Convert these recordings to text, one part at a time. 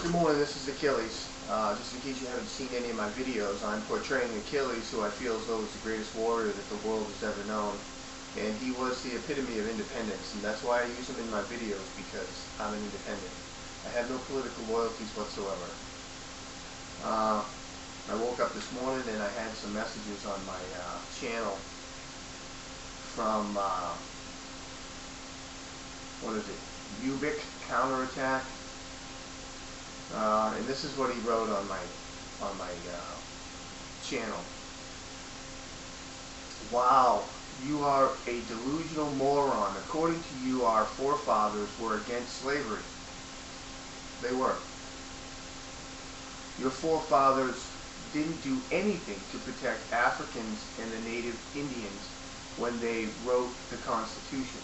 Good morning, this is Achilles. Just in case you haven't seen any of my videos, I'm portraying Achilles, who I feel as though is the greatest warrior that the world has ever known. And he was the epitome of independence, and that's why I use him in my videos, because I'm an independent. I have no political loyalties whatsoever. I woke up this morning and I had some messages on my channel from, what is it, UBUICounterAttack. And this is what he wrote on my channel. Wow, you are a delusional moron. According to you, our forefathers were against slavery. They were. Your forefathers didn't do anything to protect Africans and the native Indians when they wrote the Constitution.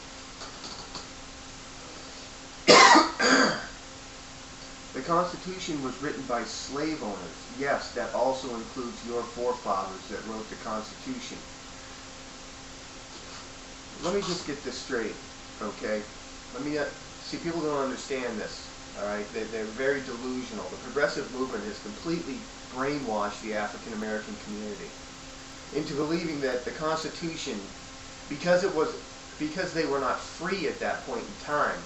The Constitution was written by slave owners. Yes, that also includes your forefathers that wrote the Constitution. Let me just get this straight, okay? Let me see, people don't understand this, all right? They're very delusional. The progressive movement has completely brainwashed the African American community into believing that the Constitution, because they were not free at that point in time,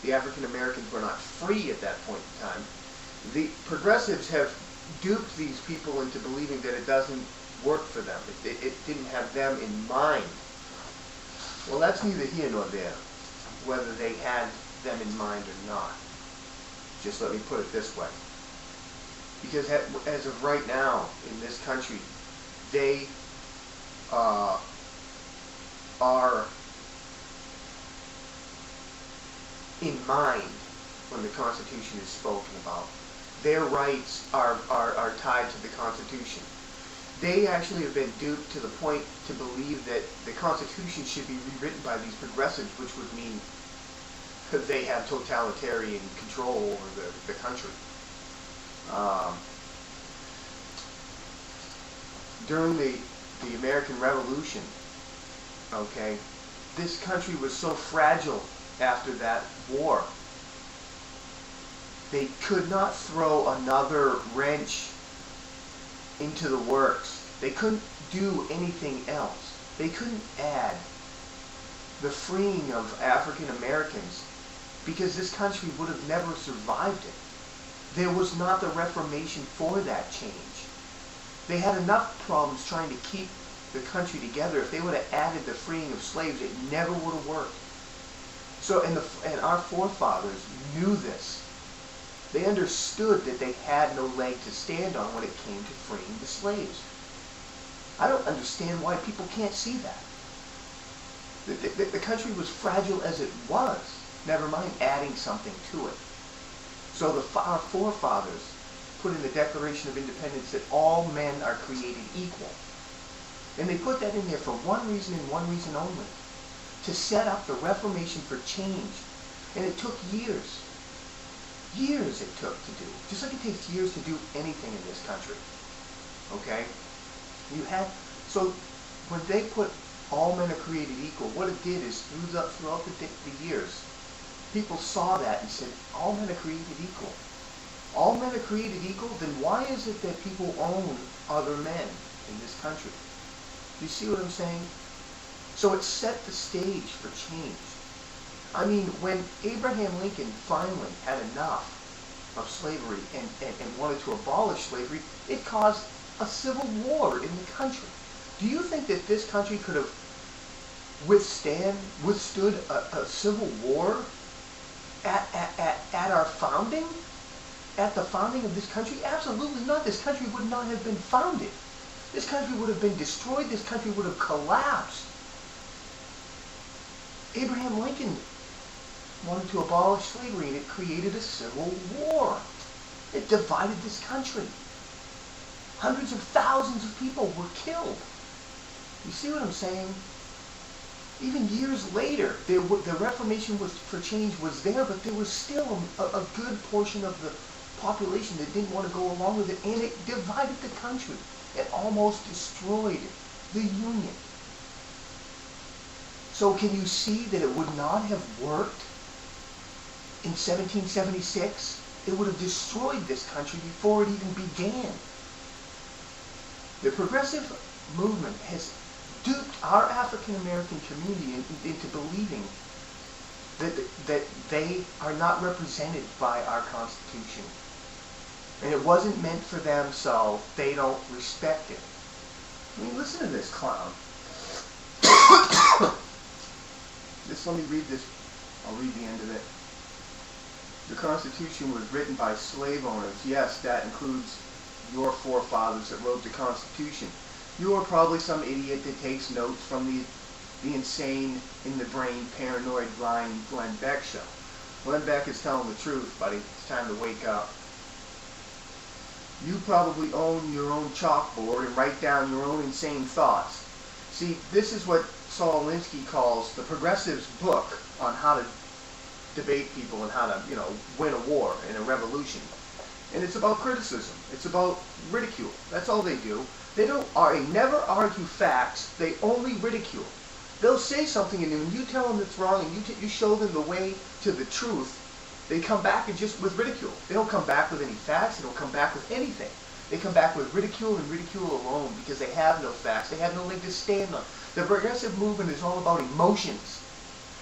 the African Americans were not free at that point in time, the progressives have duped these people into believing that it doesn't work for them. It didn't have them in mind. Well, that's neither here nor there, whether they had them in mind or not. Just let me put it this way. Because as of right now in this country, they are in mind when the Constitution is spoken about. Their rights are tied to the Constitution. They actually have been duped to the point to believe that the Constitution should be rewritten by these progressives, which would mean that they have totalitarian control over the country. During the American Revolution, okay, this country was so fragile after that war. They could not throw another wrench into the works. They couldn't do anything else. They couldn't add the freeing of African Americans, because this country would have never survived it. There was not the Reformation for that change. They had enough problems trying to keep the country together. If they would have added the freeing of slaves, it never would have worked. So, and our forefathers knew this. They understood that they had no leg to stand on when it came to freeing the slaves. I don't understand why people can't see that. The country was fragile as it was, never mind adding something to it. So our forefathers put in the Declaration of Independence that all men are created equal. And they put that in there for one reason and one reason only: to set up the Reformation for change. And it took years. Years it took to do. Just like it takes years to do anything in this country. Okay? So when they put all men are created equal, what it did is throughout the years, people saw that and said, all men are created equal. All men are created equal, then why is it that people own other men in this country? Do you see what I'm saying? So it set the stage for change. I mean, when Abraham Lincoln finally had enough of slavery and wanted to abolish slavery, it caused a civil war in the country. Do you think that this country could have withstood a civil war at our founding? At the founding of this country? Absolutely not. This country would not have been founded. This country would have been destroyed. This country would have collapsed. Abraham Lincoln wanted to abolish slavery, and it created a civil war. It divided this country. Hundreds of thousands of people were killed. You see what I'm saying? Even years later, the Reformation for change was there, but there was still a good portion of the population that didn't want to go along with it, and it divided the country. It almost destroyed the Union. So can you see that it would not have worked in 1776 it would have destroyed this country before it even began. The progressive movement has duped our African American community into believing that they are not represented by our Constitution. And it wasn't meant for them, so they don't respect it. I mean, listen to this clown. Let me read this. I'll read the end of it. The Constitution was written by slave owners. Yes, that includes your forefathers that wrote the Constitution. You are probably some idiot that takes notes from the insane, in the brain, paranoid, lying Glenn Beck show. Glenn Beck is telling the truth, buddy. It's time to wake up. You probably own your own chalkboard and write down your own insane thoughts. See, this is what Saul Alinski calls the progressives' book on how to debate people and how to, win a war and a revolution. And it's about criticism. It's about ridicule. That's all they do. They never argue facts. They only ridicule. They'll say something, and when you tell them it's wrong, and you show them the way to the truth, they come back and just with ridicule. They don't come back with any facts. They don't come back with anything. They come back with ridicule and ridicule alone because they have no facts. They have no leg to stand on. The progressive movement is all about emotions.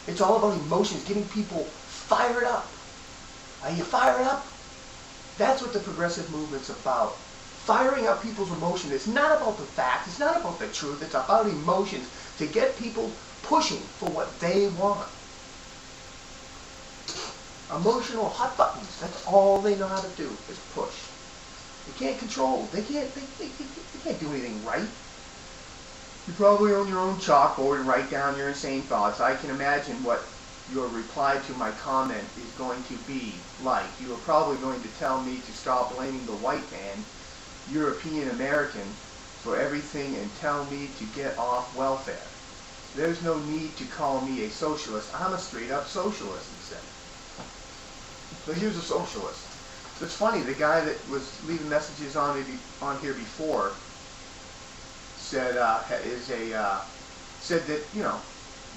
It's all about emotions, getting people fired up. Are you fired up? That's what the progressive movement's about. Firing up people's emotions. It's not about the facts. It's not about the truth. It's about emotions to get people pushing for what they want. Emotional hot buttons. That's all they know how to do is push. They can't control. They can't do anything right. You probably own your own chalkboard and write down your insane thoughts. I can imagine what your reply to my comment is going to be like. You are probably going to tell me to stop blaming the white man, European American, for everything and tell me to get off welfare. There's no need to call me a socialist. I'm a straight up socialist instead. So here's a socialist. It's funny, the guy that was leaving messages on here before said said that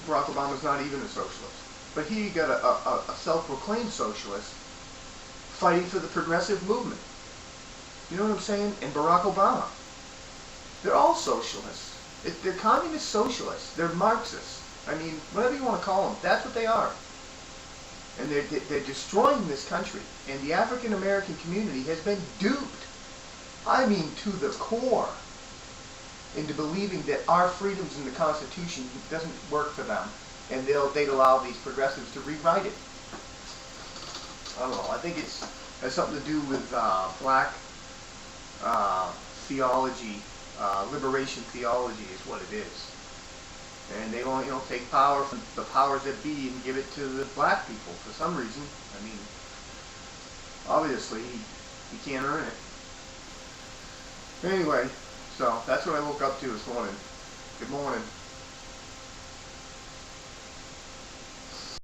Barack Obama's not even a socialist, but he got a self-proclaimed socialist fighting for the progressive movement. You know what I'm saying? And Barack Obama, they're all socialists. They're communist socialists. They're Marxists. I mean, whatever you want to call them, that's what they are. And they're destroying this country. And the African American community has been duped. I mean, to the core, into believing that our freedoms in the Constitution doesn't work for them, and they'd allow these progressives to rewrite it. I don't know. I think it has something to do with black theology, liberation theology is what it is. And they want take power from the powers that be and give it to the black people for some reason. I mean, obviously he can't earn it. Anyway, so that's what I woke up to this morning. Good morning.